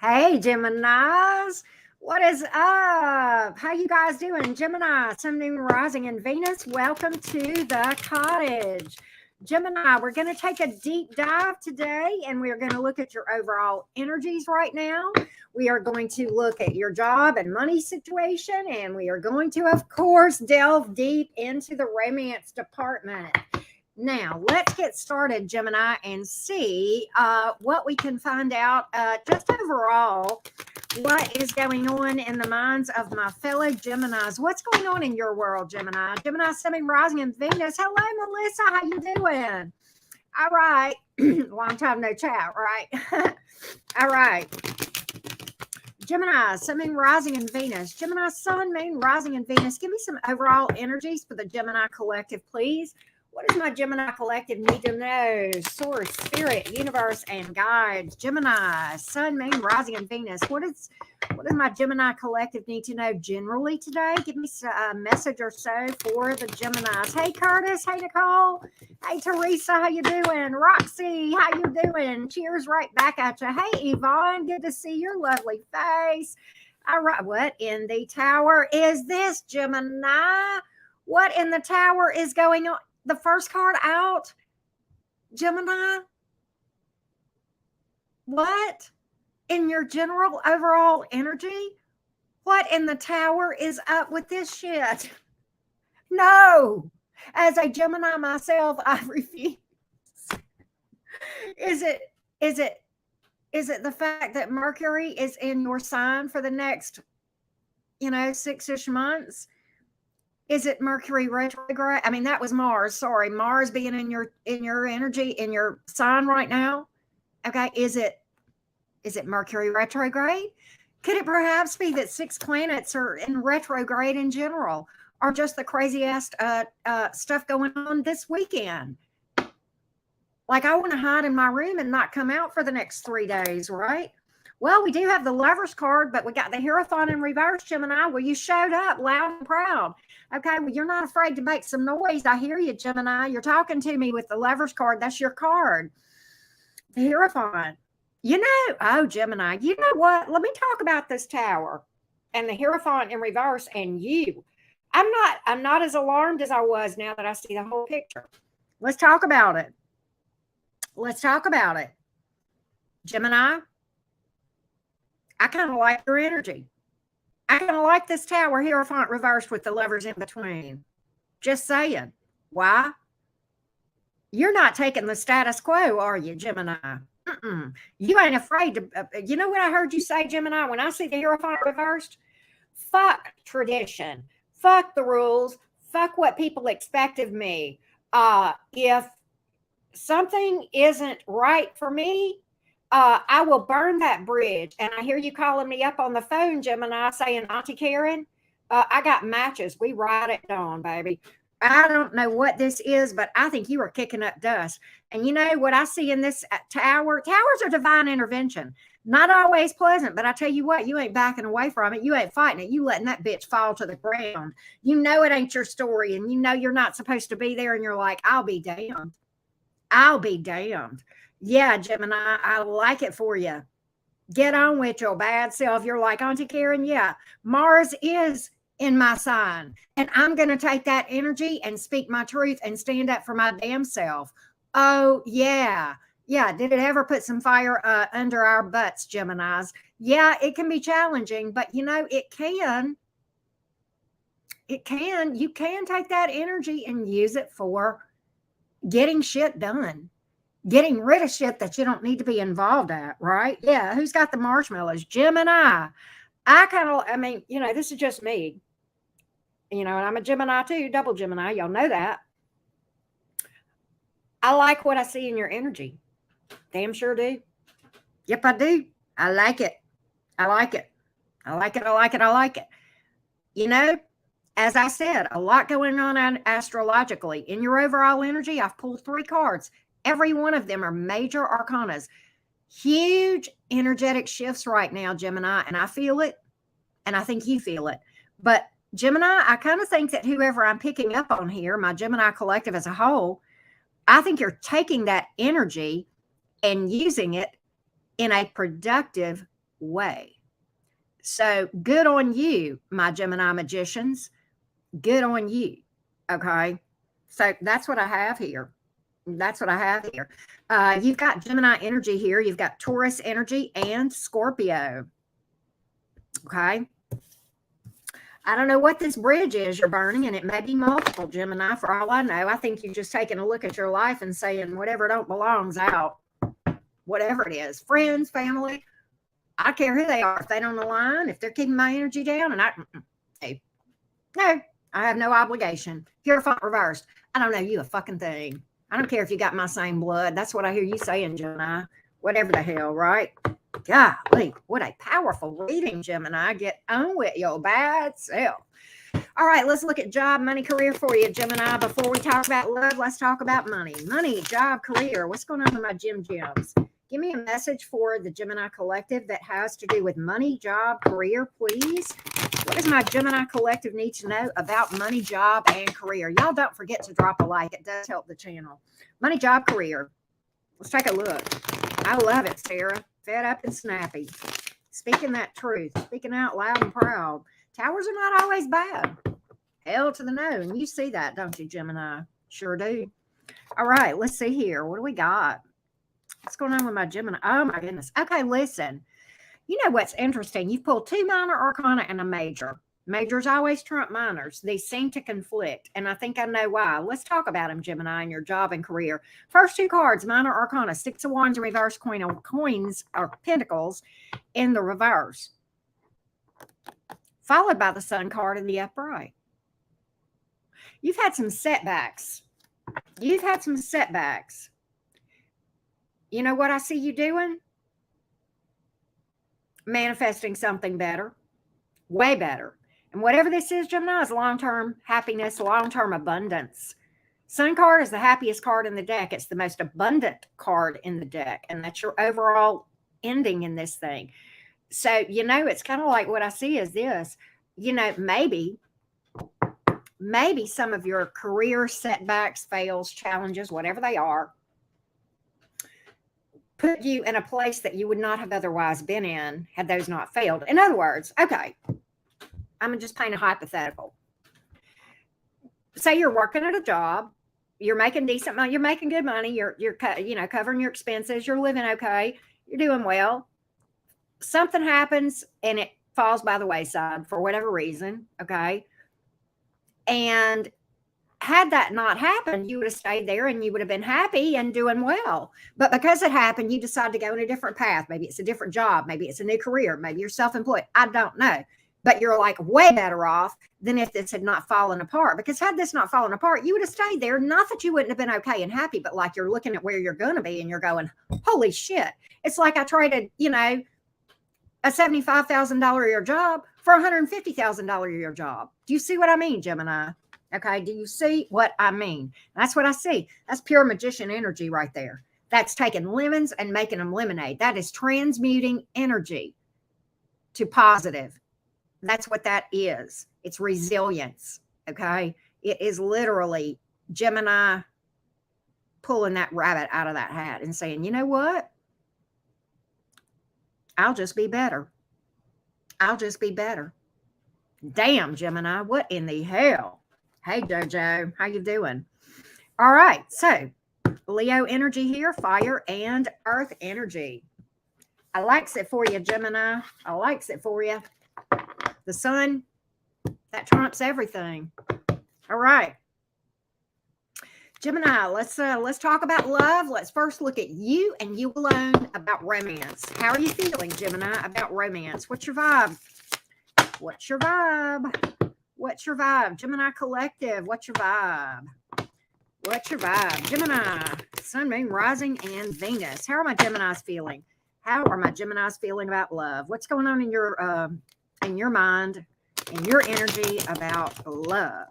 Hey, Geminis. What is up? How you guys doing? Gemini, Sun, Moon, Rising, and Venus. Welcome to the Cottage. Gemini, we're going to take a deep dive today and we're going to look at your overall energies right now. We are going to look at your job and money situation, and we are going to, of course, delve deep into the romance department. Now, let's get started, Gemini, and see what we can find out just overall. What is going on in the minds of my fellow Geminis? What's going on in your world, Gemini? Gemini, Sun, Rising, and Venus. Hello, Melissa. How you doing? All right. Long time no chat, right? All right. Gemini, Sun, Moon, Rising, and Venus. Gemini, Sun, Moon, Rising, and Venus. Give me some overall energies for the Gemini collective, please. What does my Gemini collective need to know? Source, spirit, universe, and guides. Gemini, Sun, Moon, Rising, and Venus. What does my Gemini collective need to know generally today? Give me a message or so for the Geminis. Hey, Curtis. Hey, Nicole. Hey, Teresa. How you doing? Roxy. How you doing? Cheers right back at you. Hey, Yvonne. Good to see your lovely face. All right. What in the tower is this, Gemini? What in the tower is going on? The first card out, Gemini, what in your general overall energy? What in the tower is up with this shit? No, as a Gemini myself, I refuse. Is it the fact that Mercury is in your sign for the next, 6-ish months? Is it Mercury retrograde? I mean, that was Mars. Sorry, Mars being in your energy, in your sign right now. Okay, is it Mercury retrograde? Could it perhaps be that 6 planets are in retrograde in general, or just the crazy ass stuff going on this weekend? Like, I want to hide in my room and not come out for the next 3 days, right? Well, we do have the Lovers card, but we got the Hierophant in reverse, Gemini. Well, you showed up loud and proud. Okay, well, you're not afraid to make some noise. I hear you, Gemini. You're talking to me with the Lovers card. That's your card. The Hierophant. Oh, Gemini, you know what? Let me talk about this tower and the Hierophant in reverse and you. I'm not as alarmed as I was now that I see the whole picture. Let's talk about it. Gemini, I kind of like your energy. I kind of like this tower Hierophant reversed with the Lovers in between. Just saying. Why? You're not taking the status quo, are you, Gemini? You ain't afraid to. You know what I heard you say, Gemini? When I see the Hierophant reversed, fuck tradition, fuck the rules, fuck what people expect of me. If something isn't right for me, I will burn that bridge. And I hear you calling me up on the phone, Gemini, saying, Auntie Karen, I got matches. We ride at dawn, baby. I don't know what this is, but I think you are kicking up dust. And you know what I see in this tower? Towers are divine intervention. Not always pleasant, but I tell you what, you ain't backing away from it. You ain't fighting it. You letting that bitch fall to the ground. You know it ain't your story, and you know you're not supposed to be there, and you're like, I'll be damned. I'll be damned. Yeah, Gemini, I like it for you. Get on with your bad self. You're like, Auntie Karen, yeah, Mars is in my sign, and I'm going to take that energy and speak my truth and stand up for my damn self. Oh, yeah. Yeah, did it ever put some fire under our butts, Geminis? Yeah, it can be challenging, but it can. You can take that energy and use it for getting shit done. Getting rid of shit that you don't need to be involved at, right? Yeah, who's got the marshmallows? Gemini. This is just me. And I'm a Gemini too, double Gemini. Y'all know that. I like what I see in your energy. Damn sure do. Yep, I do. I like it. As I said, a lot going on astrologically. In your overall energy, I've pulled 3 cards. Every one of them are major arcanas. Huge energetic shifts right now, Gemini, and I feel it, and I think you feel it. But Gemini, I kind of think that whoever I'm picking up on here, my Gemini collective as a whole, I think you're taking that energy and using it in a productive way. So good on you, my Gemini magicians. Good on you. Okay. So that's what I have here. That's what I have here. You've got Gemini energy here. You've got Taurus energy and Scorpio. Okay. I don't know what this bridge is you're burning, and it may be multiple, Gemini. For all I know, I think you're just taking a look at your life and saying whatever don't belong's out. Whatever it is, friends, family, I don't care who they are. If they don't align, if they're keeping my energy down, and hey, no, I have no obligation. Hierophant reversed. I don't know you a fucking thing. I don't care if you got my same blood. That's what I hear you saying, Gemini. Whatever the hell, right? Golly, what a powerful reading, Gemini. Get on with your bad self. All right, let's look at job, money, career for you, Gemini. Before we talk about love, let's talk about money. Money, job, career. What's going on with my Gems? Give me a message for the Gemini Collective that has to do with money, job, career, please. What does my Gemini Collective need to know about money, job, and career? Y'all don't forget to drop a like. It does help the channel. Money, job, career. Let's take a look. I love it, Sarah. Fed up and snappy. Speaking that truth. Speaking out loud and proud. Towers are not always bad. Hell to the no. And you see that, don't you, Gemini? Sure do. All right, let's see here. What do we got? What's going on with my Gemini? Oh, my goodness. Okay, listen. You know what's interesting? You pulled 2 minor arcana and a major. Majors always trump minors. They seem to conflict, and I think I know why. Let's talk about them, Gemini, and your job and career. First 2 cards, minor arcana, 6 of Wands in reverse, Queen of Coins or Pentacles in the reverse, followed by the Sun card in the upright. You've had some setbacks. You've had some setbacks. You know what I see you doing? Manifesting something better, way better. And whatever this is, Gemini, is long-term happiness, long-term abundance. Sun card is the happiest card in the deck. It's the most abundant card in the deck. And that's your overall ending in this thing. So, you know, it's kind of like what I see is this. You know, maybe some of your career setbacks, fails, challenges, whatever they are, put you in a place that you would not have otherwise been in had those not failed. In other words, okay, I'm going to just paint a hypothetical. Say you're working at a job, you're making decent money, you're making good money, you're you know, covering your expenses, you're living okay, you're doing well. Something happens and it falls by the wayside for whatever reason, okay? And had that not happened, you would have stayed there and you would have been happy and doing well. But because it happened, you decide to go in a different path. Maybe it's a different job. Maybe it's a new career. Maybe you're self-employed. I don't know. But you're like way better off than if this had not fallen apart. Because had this not fallen apart, you would have stayed there. Not that you wouldn't have been okay and happy, but like you're looking at where you're going to be and you're going, holy shit. It's like I traded, you know, a $75,000 a year job for a $150,000 a year job. Do you see what I mean, Gemini? Okay, do you see what I mean? That's what I see. That's pure magician energy right there. That's taking lemons and making them lemonade. That is transmuting energy to positive. That's what that is. It's resilience, okay? It is literally Gemini pulling that rabbit out of that hat and saying, you know what? I'll just be better. I'll just be better. Damn, Gemini, what in the hell? Hey, Jojo, how you doing? All right, so Leo energy here, fire and earth energy. I likes it for you, Gemini. I likes it for you. The sun, that trumps everything. All right. Gemini, let's talk about love. Let's first look at you and you alone about romance. How are you feeling, Gemini, about romance? What's your vibe? What's your vibe? What's your vibe? Gemini Collective, what's your vibe? What's your vibe? Gemini, Sun, Moon, Rising, and Venus. How are my Geminis feeling? How are my Geminis feeling about love? What's going on in your mind, in your energy about love?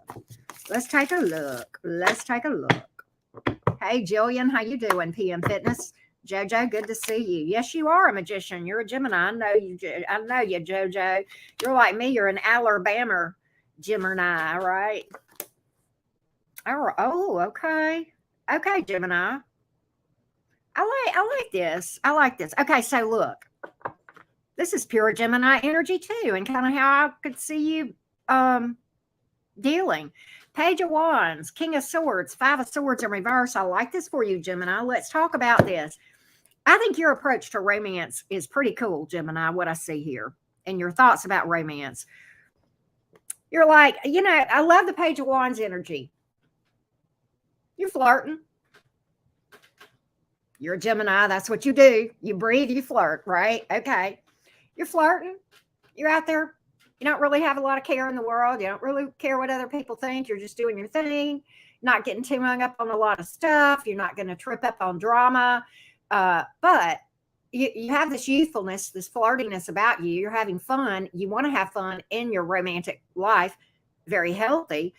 Let's take a look. Let's take a look. Hey, Jillian, how you doing? PM Fitness. Jojo, good to see you. Yes, you are a magician. You're a Gemini. I know you, Jojo. You're like me. You're an Alabama Gemini, right? Oh, okay. Okay, Gemini. I like this. I like this. Okay, so look. This is pure Gemini energy too, and kind of how I could see you dealing. Page of Wands, King of Swords, Five of Swords in reverse. I like this for you, Gemini. Let's talk about this. I think your approach to romance is pretty cool, Gemini, what I see here, and your thoughts about romance. You're like, I love the Page of Wands energy. You're flirting. You're a Gemini. That's what you do. You breathe, you flirt, right? Okay. You're flirting. You're out there. You don't really have a lot of care in the world. You don't really care what other people think. You're just doing your thing, not getting too hung up on a lot of stuff. You're not going to trip up on drama. But you have this youthfulness, this flirtiness about you. You're having fun. You want to have fun in your romantic life. Very healthy.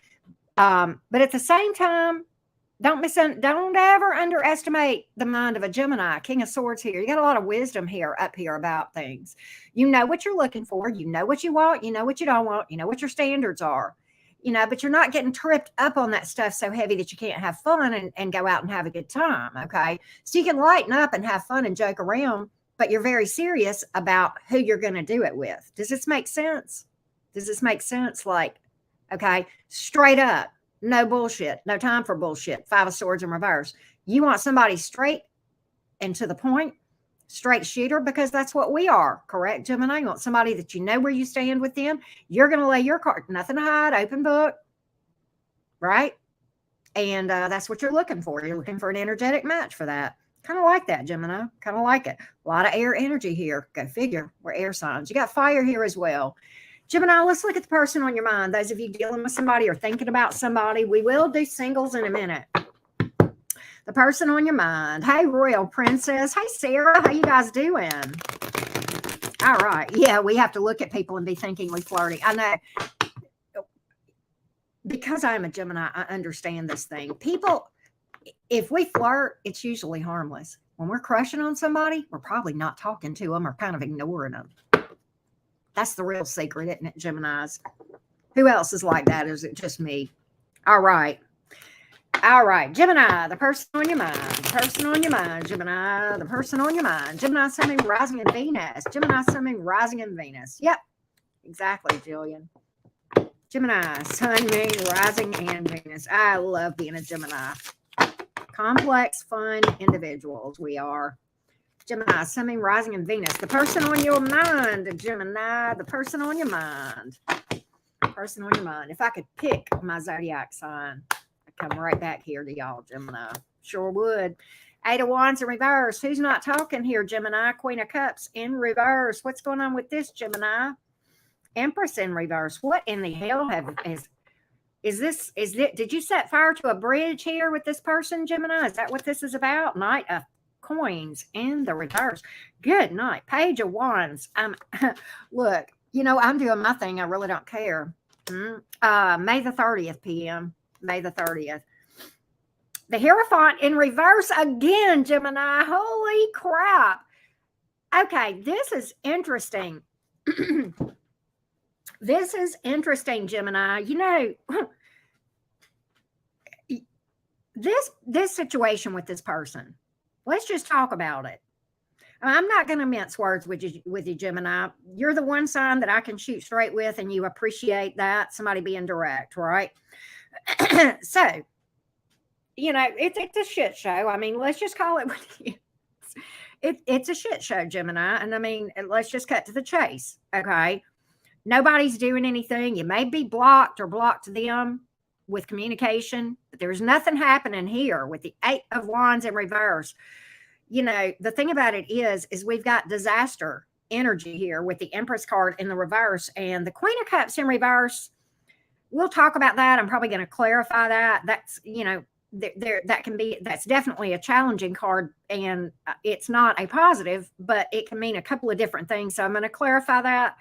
But at the same time, don't ever underestimate the mind of a Gemini. King of Swords here. You got a lot of wisdom here up here about things. You know what you're looking for. You know what you want. You know what you don't want. You know what your standards are. But you're not getting tripped up on that stuff so heavy that you can't have fun and go out and have a good time. Okay. So you can lighten up and have fun and joke around, but you're very serious about who you're going to do it with. Does this make sense? Does this make sense? Like, okay, straight up. No bullshit. No time for bullshit. Five of Swords in reverse. You want somebody straight and to the point, straight shooter, because that's what we are. Correct, Gemini? You want somebody that you know where you stand with them. You're going to lay your card. Nothing to hide. Open book. Right? And that's what you're looking for. You're looking for an energetic match for that. Kind of like that, Gemini. Kind of like it. A lot of air energy here. Go figure. We're air signs. You got fire here as well. Gemini, let's look at the person on your mind. Those of you dealing with somebody or thinking about somebody. We will do singles in a minute. The person on your mind. Hey, Royal Princess. Hey, Sarah. How you guys doing? All right. Yeah, we have to look at people and be thinkingly flirty. I know. Because I'm a Gemini, I understand this thing. People, if we flirt, it's usually harmless. When we're crushing on somebody, we're probably not talking to them or kind of ignoring them. That's the real secret, isn't it, Geminis? Who else is like that? Is it just me? All right. All right. Gemini, the person on your mind. The person on your mind. Gemini, the person on your mind. Gemini, Sun, Moon, rising in Venus. Gemini, Sun, Moon, rising in Venus. Yep. Exactly, Jillian. Gemini, Sun, Moon, rising in Venus. I love being a Gemini. Complex, fun individuals we are. Gemini, Sun, Moon, rising in Venus. The person on your mind, Gemini, the person on your mind. Person on your mind. If I could pick my zodiac sign, I'd come right back here to y'all, Gemini. Sure would. Eight of Wands in reverse. Who's not talking here, Gemini? Queen of Cups in reverse. What's going on with this, Gemini? Empress in reverse. What in the hell is this? Did you set fire to a bridge here with this person, Gemini? Is that what this is about? Knight of Coins in the reverse. Good night. Page of Wands. Look, I'm doing my thing. I really don't care. May the 30th p.m. May the 30th. The Hierophant in reverse again, Gemini. Holy crap. Okay, this is interesting. This is interesting, Gemini. This situation with this person. Let's just talk about it. I'm not going to mince words with you, Gemini. You're the one sign that I can shoot straight with, and you appreciate that, somebody being direct, right? So, it's a shit show. I mean, let's just call it what it is. It's a shit show, Gemini. And I mean, let's just cut to the chase, okay? Nobody's doing anything. You may be blocked or blocked them with communication, but there's nothing happening here with the Eight of Wands in reverse. The thing about it is we've got disaster energy here with the Empress card in the reverse and the Queen of Cups in reverse. We'll talk about that. I'm probably going to clarify that. That's, that's definitely a challenging card, and it's not a positive, but it can mean a couple of different things. So I'm going to clarify that.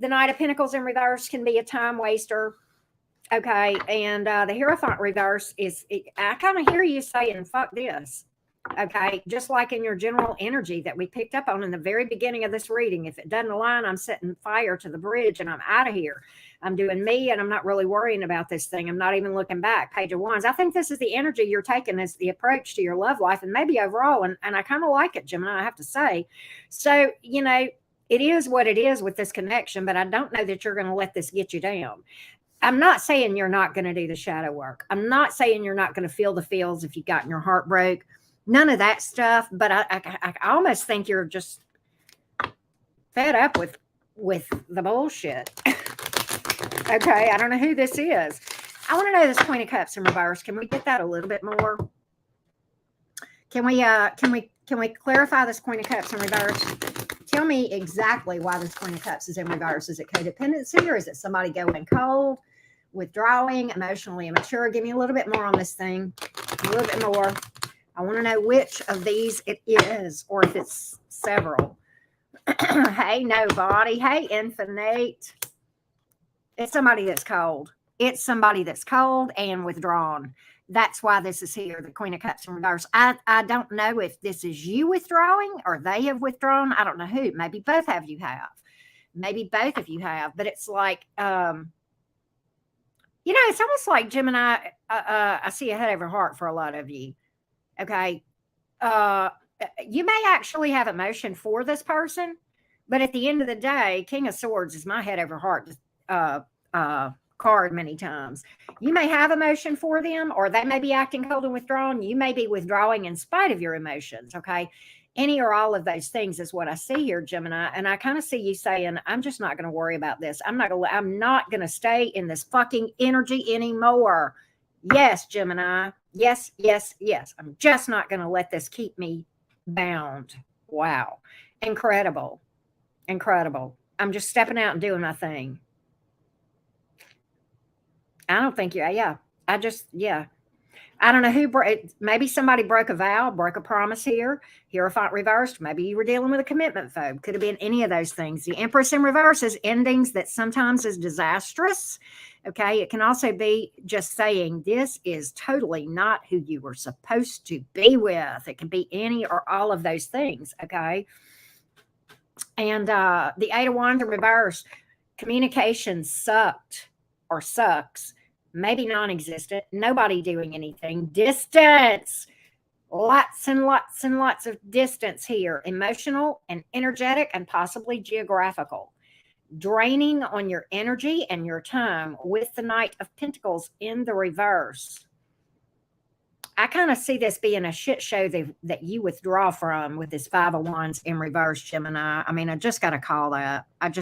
The Knight of Pentacles in reverse can be a time waster. Okay. And the Hierophant reverse I kind of hear you saying, fuck this. Okay. Just like in your general energy that we picked up on in the very beginning of this reading. If it doesn't align, I'm setting fire to the bridge and I'm out of here. I'm doing me and I'm not really worrying about this thing. I'm not even looking back. Page of Wands. I think this is the energy you're taking as the approach to your love life and maybe overall. And I kind of like it, Gemini, I have to say. So, It is what it is with this connection, but I don't know that you're going to let this get you down. I'm not saying you're not going to do the shadow work. I'm not saying you're not going to feel the feels if you've gotten your heart broke. None of that stuff. But I almost think you're just fed up with the bullshit. Okay, I don't know who this is. I want to know this Queen of Cups in reverse. Can we get that a little bit more? Can we clarify this Queen of Cups in reverse? Tell me exactly why this Queen of Cups is in reverse. Is it codependency, or is it somebody going cold, withdrawing, emotionally immature? Give me a little bit more on this thing. A little bit more. I want to know which of these it is, or if it's several. Hey, nobody. Hey, infinite. It's somebody that's cold. It's somebody that's cold and withdrawn. That's why this is here, the Queen of Cups in reverse. I don't know if this is you withdrawing or they have withdrawn. I don't know who. Maybe both of you have. Maybe both of you have. But it's like, it's almost like Gemini. I see a head over heart for a lot of you. Okay. You may actually have emotion for this person, but at the end of the day, King of Swords is my head over heart card many times. You may have emotion for them, or they may be acting cold and withdrawn. You may be withdrawing in spite of your emotions. Okay. Any or all of those things is what I see here, Gemini. And I kind of see you saying, I'm just not going to worry about this. I'm not going to stay in this fucking energy anymore. Yes, Gemini. Yes, yes, yes. I'm just not going to let this keep me bound. Wow. Incredible. Incredible. I'm just stepping out and doing my thing. I don't think yeah. I don't know who maybe somebody broke a vow, broke a promise here. Hierophant reversed. Maybe you were dealing with a commitment phobe. Could have been any of those things. The Empress in reverse is endings that sometimes is disastrous. Okay. It can also be just saying this is totally not who you were supposed to be with. It can be any or all of those things. Okay. And the Eight of Wands in reverse, communication sucked or sucks. Maybe non-existent, nobody doing anything, distance, lots and lots and lots of distance here, emotional and energetic and possibly geographical, draining on your energy and your time with the Knight of Pentacles in the reverse. I kind of see this being a shit show that you withdraw from with this Five of Wands in reverse, Gemini. I mean, I just got to call that. And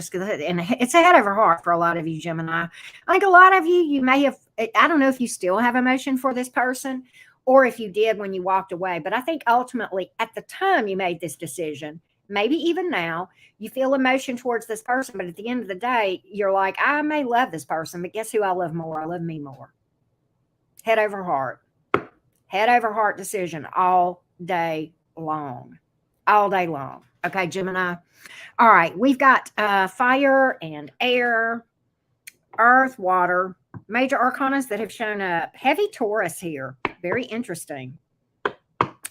it's a head over heart for a lot of you, Gemini. I think a lot of you may have, I don't know if you still have emotion for this person or if you did when you walked away. But I think ultimately at the time you made this decision, maybe even now, you feel emotion towards this person. But at the end of the day, you're like, I may love this person, but guess who I love more? I love me more. Head over heart. Head over heart decision all day long. All day long. Okay, Gemini. All right, we've got fire and air, earth, water, major arcanas that have shown up. Heavy Taurus here. Very interesting.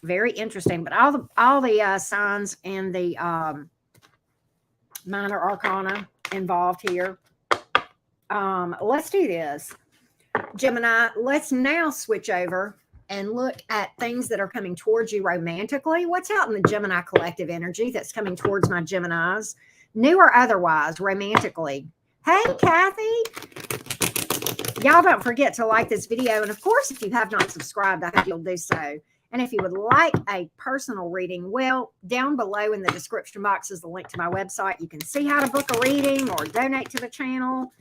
Very interesting. But all the signs and the minor arcana involved here. Let's do this. Gemini, let's now switch over and look at things that are coming towards you romantically. What's out in the Gemini collective energy that's coming towards my Geminis, new or otherwise, romantically? Hey, Kathy. Y'all don't forget to like this video. And of course, if you have not subscribed, I hope you'll do so. And if you would like a personal reading, well, down below in the description box is the link to my website. You can see how to book a reading or donate to the channel.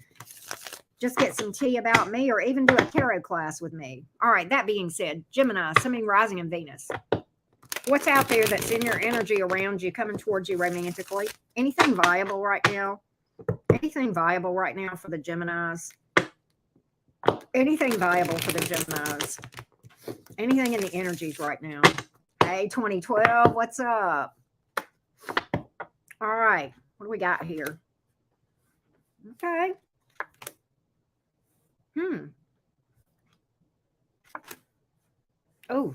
Just get some tea about me or even do a tarot class with me. All right, that being said, Gemini, Sun, Moon, Rising, and Venus. What's out there that's in your energy around you, coming towards you romantically? Anything viable right now? Anything viable right now for the Geminis? Anything viable for the Geminis? Anything in the energies right now? Hey, 2012, what's up? All right, what do we got here? Okay. Oh.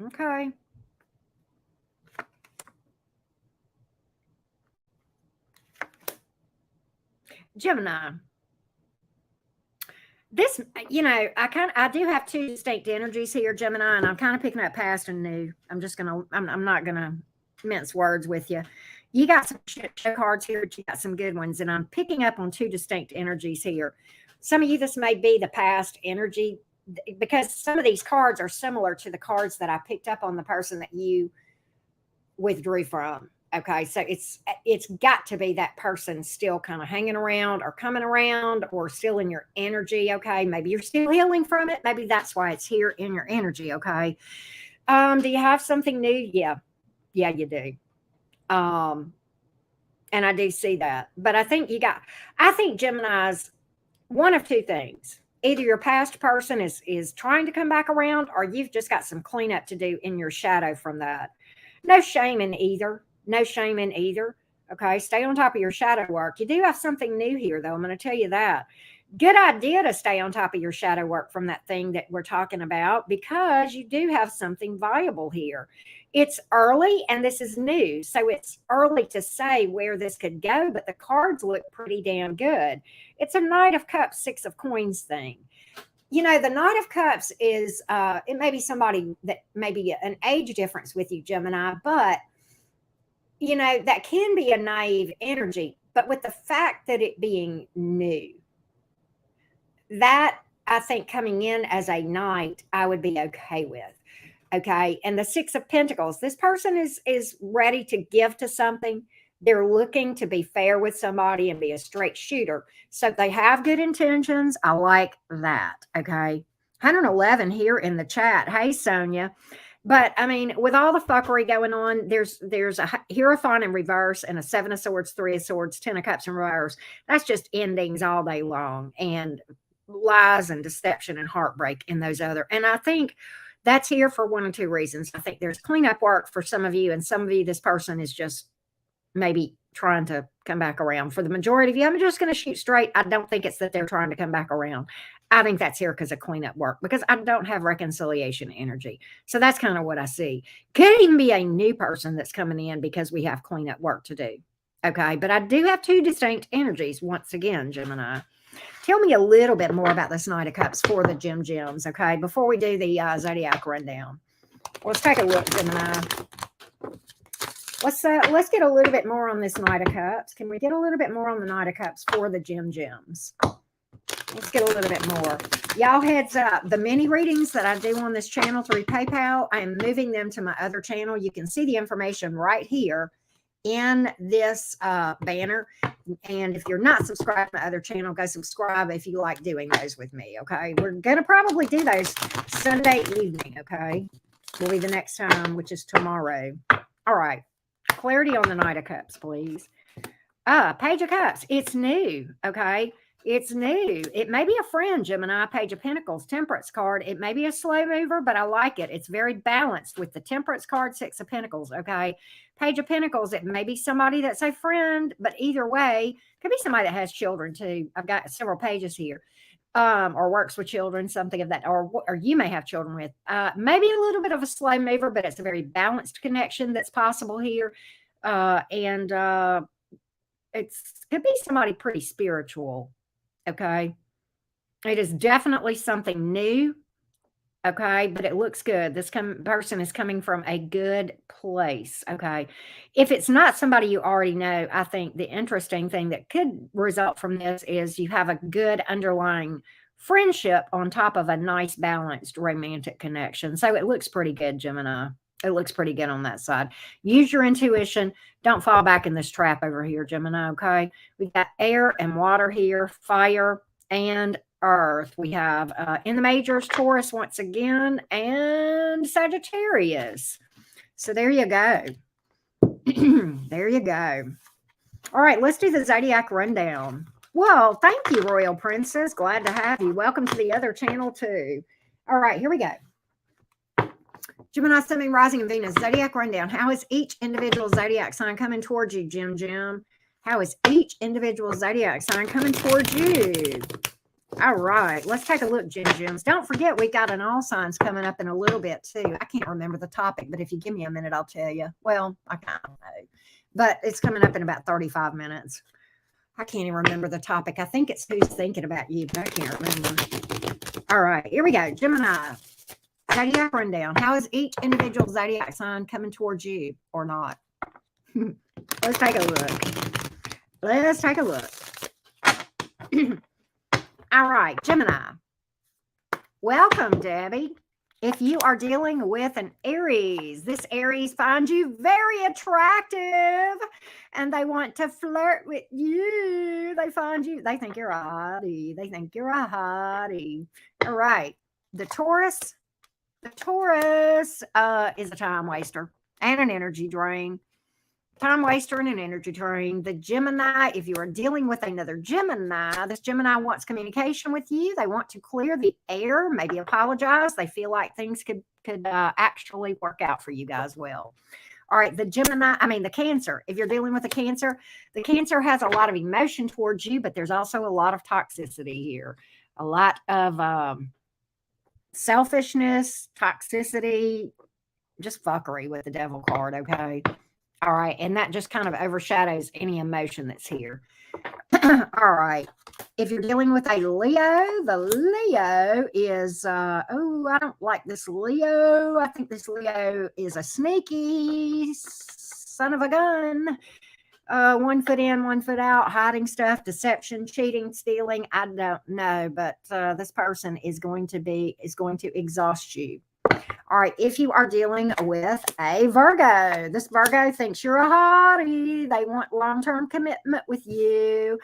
Okay. Gemini. this, I do have two distinct energies here, Gemini, and I'm kind of picking up past and new. I'm not gonna mince words with you. You got some shit show cards here, but you got some good ones, and I'm picking up on two distinct energies here. Some of you, this may be the past energy, because some of these cards are similar to the cards that I picked up on the person that you withdrew from. Okay, so it's got to be that person still kind of hanging around or coming around or still in your energy. Okay, maybe you're still healing from it. Maybe that's why it's here in your energy. Okay, do you have something new? Yeah, you do. And I do see that, but I think Gemini's one of two things. Either your past person is trying to come back around, or you've just got some cleanup to do in your shadow from that. No shame in either. No shame in either. Okay. Stay on top of your shadow work. You do have something new here, though. I'm going to tell you that. Good idea to stay on top of your shadow work from that thing that we're talking about, because you do have something viable here. It's early and this is new. So it's early to say where this could go, but the cards look pretty damn good. It's a Knight of Cups, Six of Coins thing. The Knight of Cups is, it may be somebody that may be an age difference with you, Gemini, but that can be a naive energy. But with the fact that it being new, that I think coming in as a knight, I would be okay with. Okay. And the Six of Pentacles, this person is ready to give to something. They're looking to be fair with somebody and be a straight shooter. So they have good intentions. I like that. Okay. 111 here in the chat. Hey, Sonia. But I mean, with all the fuckery going on, there's a Hierophant in reverse and a Seven of Swords, Three of Swords, Ten of Cups in reverse. That's just endings all day long, and lies and deception and heartbreak in those other. And I think that's here for one or two reasons. I think there's cleanup work for some of you, and some of you, this person is just maybe trying to come back around. For the majority of you, I'm just going to shoot straight. I don't think it's that they're trying to come back around. I think that's here because of cleanup work, because I don't have reconciliation energy. So that's kind of what I see. Could even be a new person that's coming in because we have cleanup work to do. Okay. But I do have two distinct energies once again, Gemini. Tell me a little bit more about this Knight of Cups for the Gems, okay, before we do the Zodiac rundown. Let's take a look, Gemini. Let's get a little bit more on this Knight of Cups. Can we get a little bit more on the Knight of Cups for the Gems? Let's get a little bit more. Y'all, heads up. The mini readings that I do on this channel through PayPal, I am moving them to my other channel. You can see the information right here in this banner. And if you're not subscribed to my other channel, go subscribe if you like doing those with me. Okay. We're going to probably do those Sunday evening. Okay. Will be the next time, which is tomorrow. All right. Clarity on the Knight of Cups, please. Page of Cups. It's new. Okay. It's new. It may be a friend, Gemini. Page of Pentacles, Temperance card. It may be a slow mover, but I like it. It's very balanced with the Temperance card, Six of Pentacles. Okay. Page of Pentacles. It may be somebody that's a friend, but either way, could be somebody that has children too. I've got several pages here. Or works with children, something of that, or you may have children with. Maybe a little bit of a slow mover, but it's a very balanced connection that's possible here. And it could be somebody pretty spiritual. Okay. It is definitely something new. Okay. But it looks good. This person is coming from a good place. Okay. If it's not somebody you already know, I think the interesting thing that could result from this is you have a good underlying friendship on top of a nice, balanced romantic connection. So it looks pretty good, Gemini. It looks pretty good on that side. Use your intuition. Don't fall back in this trap over here, Gemini, okay? We got air and water here, fire and earth. We have in the majors, Taurus once again, and Sagittarius. So there you go. There you go. All right, let's do the Zodiac rundown. Well, thank you, Royal Princess. Glad to have you. Welcome to the other channel, too. All right, here we go. Gemini, Sun, Moon, Rising, and Venus. Zodiac rundown. How is each individual Zodiac sign coming towards you, Jim? How is each individual Zodiac sign coming towards you? All right, let's take a look, Gems. Don't forget, we got an all signs coming up in a little bit, too. I can't remember the topic, but if you give me a minute, I'll tell you. Well, I kind of know. But it's coming up in about 35 minutes. I can't even remember the topic. I think it's who's thinking about you, but I can't remember. All right, here we go. Gemini. Zodiac rundown. How is each individual zodiac sign coming towards you or not? Let's take a look. Let's take a look. All right, Gemini. Welcome, Debbie. If you are dealing with an Aries, this Aries finds you very attractive and they want to flirt with you. They find you, they think you're a hottie. They think you're a hottie. All right. The Taurus is a time waster and an energy drain. Time waster and an energy drain. The Gemini, if you are dealing with another Gemini, this Gemini wants communication with you. They want to clear the air, maybe apologize. They feel like things could actually work out for you guys well. All right, the Cancer. If you're dealing with a Cancer, the Cancer has a lot of emotion towards you, but there's also a lot of toxicity here. A lot of selfishness, toxicity, just fuckery with the Devil card, okay? All right, and that just kind of overshadows any emotion that's here. All right, if you're dealing with a Leo, the Leo is, I don't like this Leo. I think this Leo is a sneaky son of a gun. 1 foot in, 1 foot out, hiding stuff, deception, cheating, stealing. I don't know, but this person is going to exhaust you. All right, if you are dealing with a Virgo, this Virgo thinks you're a hottie. They want long-term commitment with you.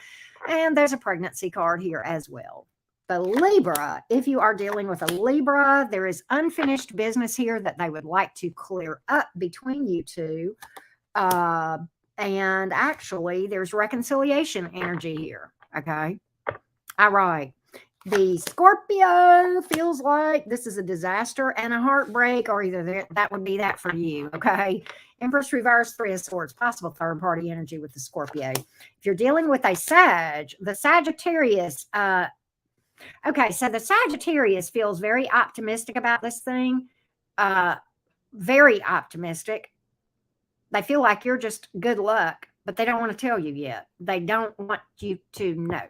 And there's a pregnancy card here as well. The Libra, if you are dealing with a Libra, there is unfinished business here that they would like to clear up between you two. And actually, there's reconciliation energy here. Okay. All right. The Scorpio feels like this is a disaster and a heartbreak, or either that would be that for you, okay? Empress reverse, 3 of swords, possible third-party energy with the Scorpio. If you're dealing with a Sag, the Sagittarius, okay, so the Sagittarius feels very optimistic about this thing, very optimistic. They feel like you're just good luck, but they don't want to tell you yet. They don't want you to know.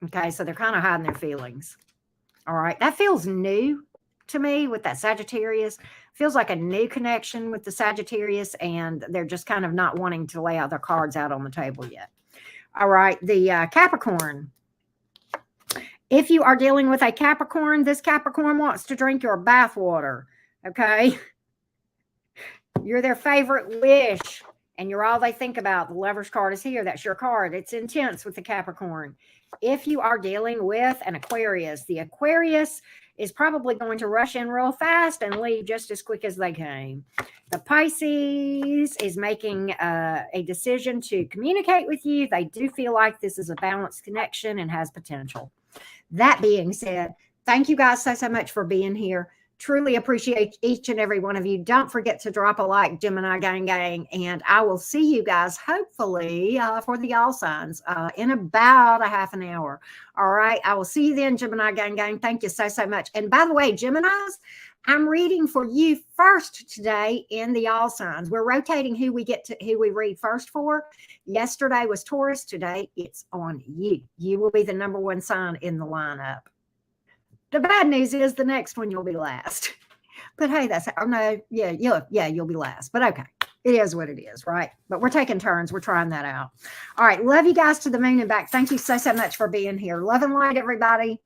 Okay, so they're kind of hiding their feelings. All right, that feels new to me with that Sagittarius. Feels like a new connection with the Sagittarius, and they're just kind of not wanting to lay out their cards out on the table yet. All right, the Capricorn. If you are dealing with a Capricorn, this Capricorn wants to drink your bathwater. Okay, you're their favorite wish, and you're all they think about. The Lover's card is here. That's your card. It's intense with the Capricorn. If you are dealing with an Aquarius, the Aquarius is probably going to rush in real fast and leave just as quick as they came. The Pisces is making a decision to communicate with you. They do feel like this is a balanced connection and has potential. That being said, thank you guys so much for being here. Truly appreciate each and every one of you. Don't forget to drop a like, Gemini gang, and I will see you guys hopefully for the all signs in about a half an hour. All right, I will see you then, Gemini gang. Thank you so much. And by the way, Geminis, I'm reading for you first today in the all signs. We're rotating who we read first for. Yesterday was Taurus. Today it's on you. You will be the #1 sign in the lineup. The bad news is the next one you'll be last. But hey, you'll be last. But okay, it is what it is, right? But we're taking turns. We're trying that out. All right, love you guys to the moon and back. Thank you so much for being here. Love and light, everybody.